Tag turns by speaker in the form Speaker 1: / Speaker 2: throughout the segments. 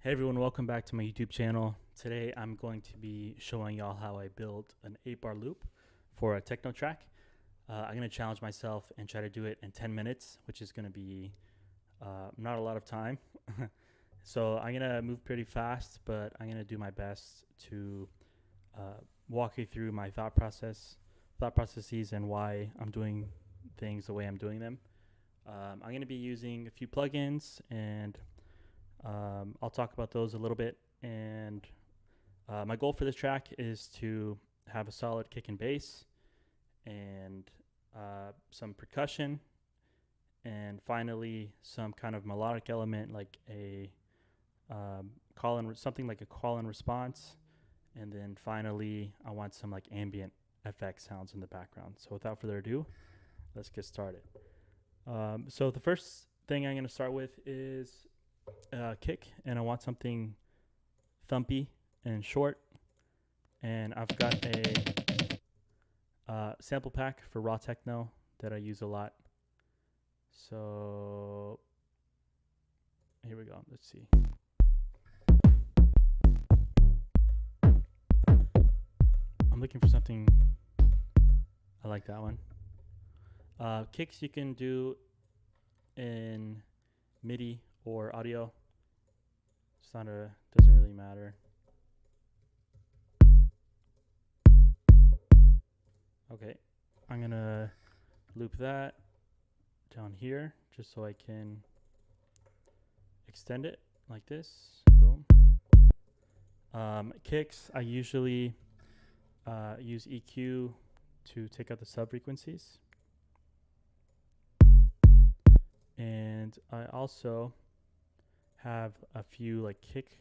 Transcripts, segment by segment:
Speaker 1: Hey everyone, welcome back to my YouTube channel. Today I'm going to be showing y'all how I built an 8-bar loop for a techno track. I'm going to challenge myself and try to do it in 10 minutes, which is going to be not a lot of time. So I'm going to move pretty fast, but I'm going to do my best to walk you through my thought processes and why I'm doing things the way I'm doing them. I'm going to be using a few plugins and I'll talk about those a little bit, and my goal for this track is to have a solid kick and bass and some percussion, and finally some kind of melodic element like a something like a call and response, and then finally I want some like ambient FX sounds in the background. So without further ado, let's get started. So the first thing I'm going to start with is kick, and I want something thumpy and short, and I've got a sample pack for raw techno that I use a lot. So here we go. Let's see. I'm looking for something. I like that one. Kicks you can do in MIDI or audio. Doesn't really matter. Okay, I'm gonna loop that down here just so I can extend it like this. Boom. Kicks, I usually use EQ to take out the sub frequencies, and I also have a few like kick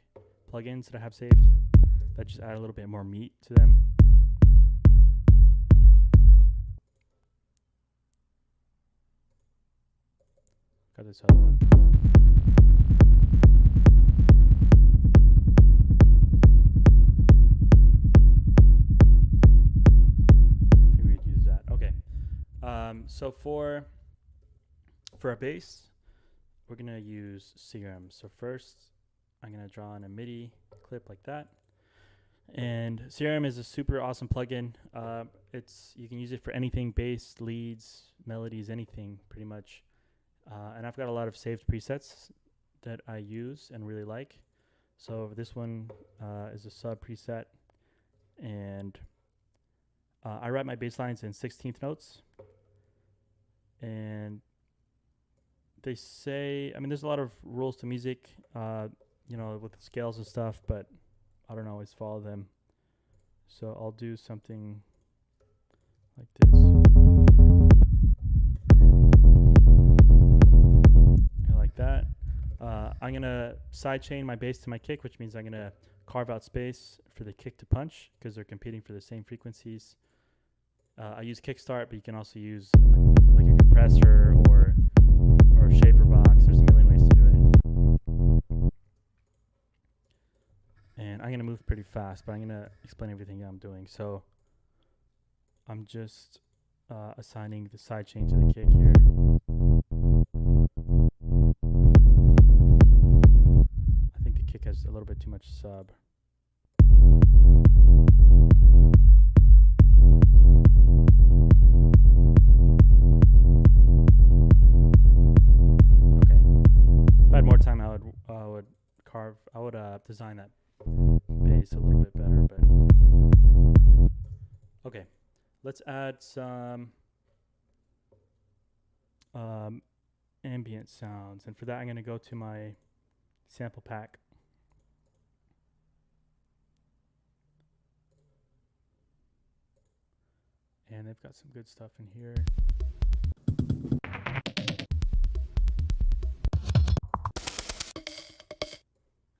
Speaker 1: plugins that I have saved that just add a little bit more meat to them. Got this other one. I think we'd use that. Okay. So for a bass, we're going to use Serum. So first, I'm going to draw in a MIDI clip like that. And Serum is a super awesome plugin. You can use it for anything, bass, leads, melodies, anything pretty much. And I've got a lot of saved presets that I use and really like. So this one is a sub preset. And I write my bass lines in 16th notes. And they say, there's a lot of rules to music, with the scales and stuff, but I don't always follow them. So I'll do something like this. I like that. I'm going to sidechain my bass to my kick, which means I'm going to carve out space for the kick to punch because they're competing for the same frequencies. I use kickstart, but you can also use like a compressor or shaper box. There's a million ways to do it. And I'm going to move pretty fast, but I'm going to explain everything I'm doing. So I'm just assigning the sidechain to the kick here. I think the kick has a little bit too much sub. I would design that bass a little bit better, but okay. Let's add some ambient sounds, and for that I'm going to go to my sample pack. And they've got some good stuff in here.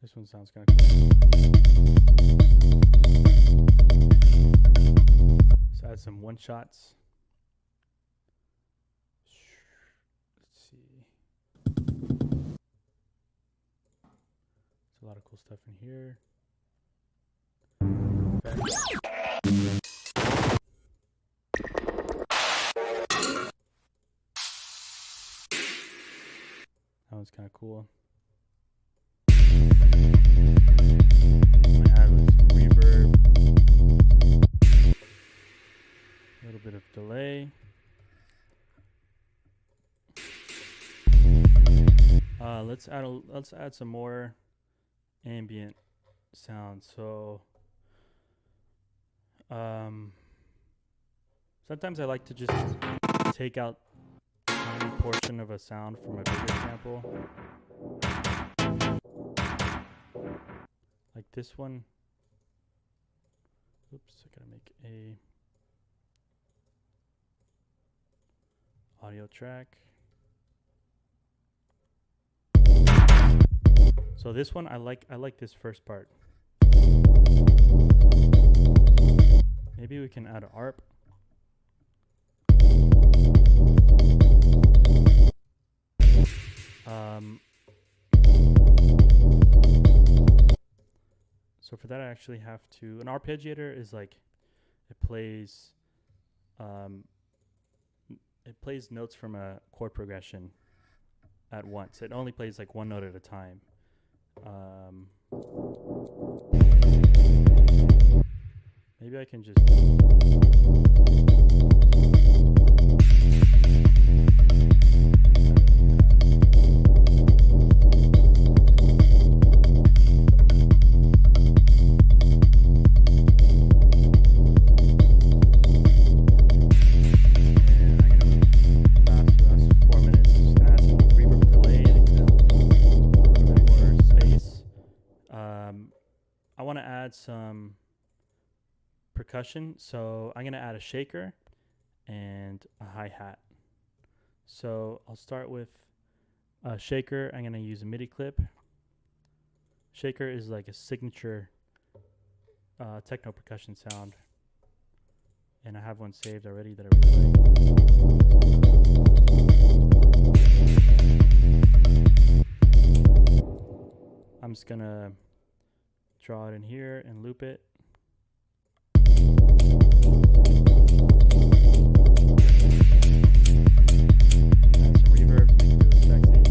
Speaker 1: This one sounds kind of cool. Let's add some one-shots. Let's see. There's a lot of cool stuff in here. Okay. That one's kind of cool. let's add some more ambient sound. So sometimes I like to just take out a tiny portion of a sound from a bigger sample. Like this one. Oops, I gotta make a audio track. So this one I like this first part. Maybe we can add an ARP. So for that I actually have to, an arpeggiator is like, it plays notes from a chord progression at once. It only plays like one note at a time. Maybe I can just I want to add some percussion, so I'm going to add a shaker and a hi-hat. So I'll start with a shaker. I'm going to use a MIDI clip. Shaker is like a signature techno percussion sound, and I have one saved already that I really like. I'm just going to draw it in here and loop it. Add some reverb to make it really sexy.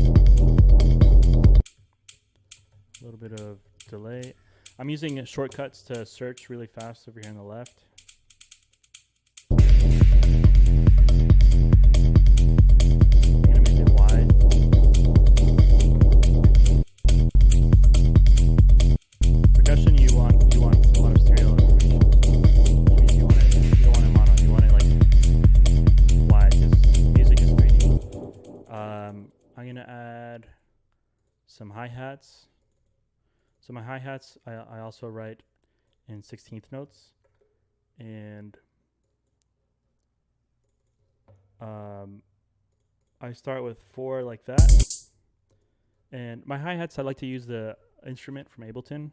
Speaker 1: A little bit of delay. I'm using shortcuts to search really fast over here on the left. I'm gonna make it wide. Percussion, you want a lot of stereo information. Which means you don't want it mono. You want it like wide, because music is 3D. I'm gonna add some hi-hats. So my hi-hats, I also write in 16th notes, and I start with 4 like that. And my hi-hats, I like to use the instrument from Ableton.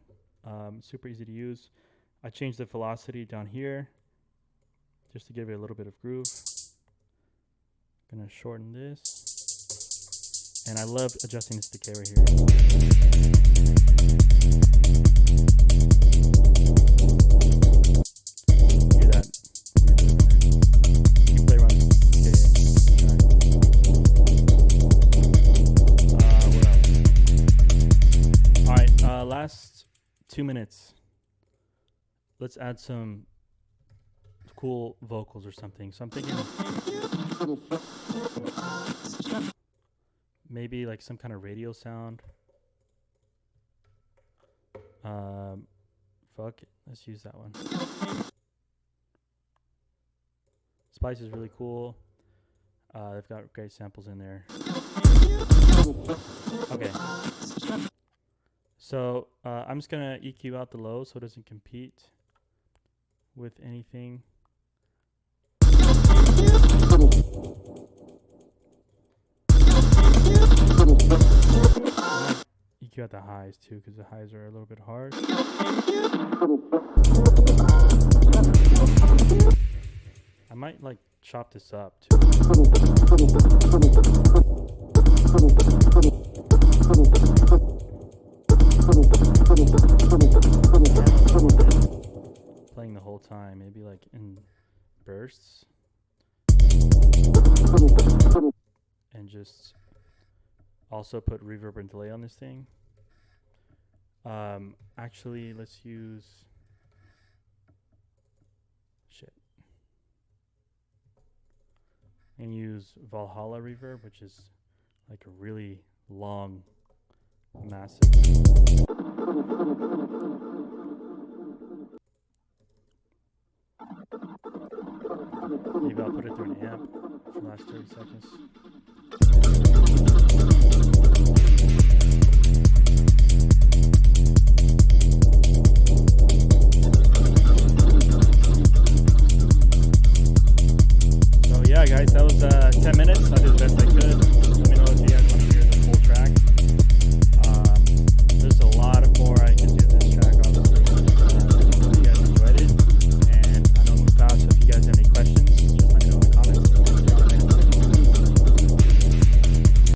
Speaker 1: Super easy to use. I change the velocity down here just to give it a little bit of groove. Gonna shorten this, and I love adjusting this decay right here. Hear that? You can play around this decay. What else? All right, last 2 minutes. Let's add some cool vocals or something. So I'm thinking maybe like some kind of radio sound. Fuck it. Let's use that one. Spice is really cool. They've got great samples in there. Okay. So I'm just gonna EQ out the low so it doesn't compete with anything. EQ out the highs too, because the highs are a little bit harsh. I might like chop this up too. Playing the whole time, maybe like in bursts, and just also put reverb and delay on this thing. Actually, let's use and use Valhalla reverb, which is like a really long massive. Maybe I'll put it through an amp for the last 30 seconds.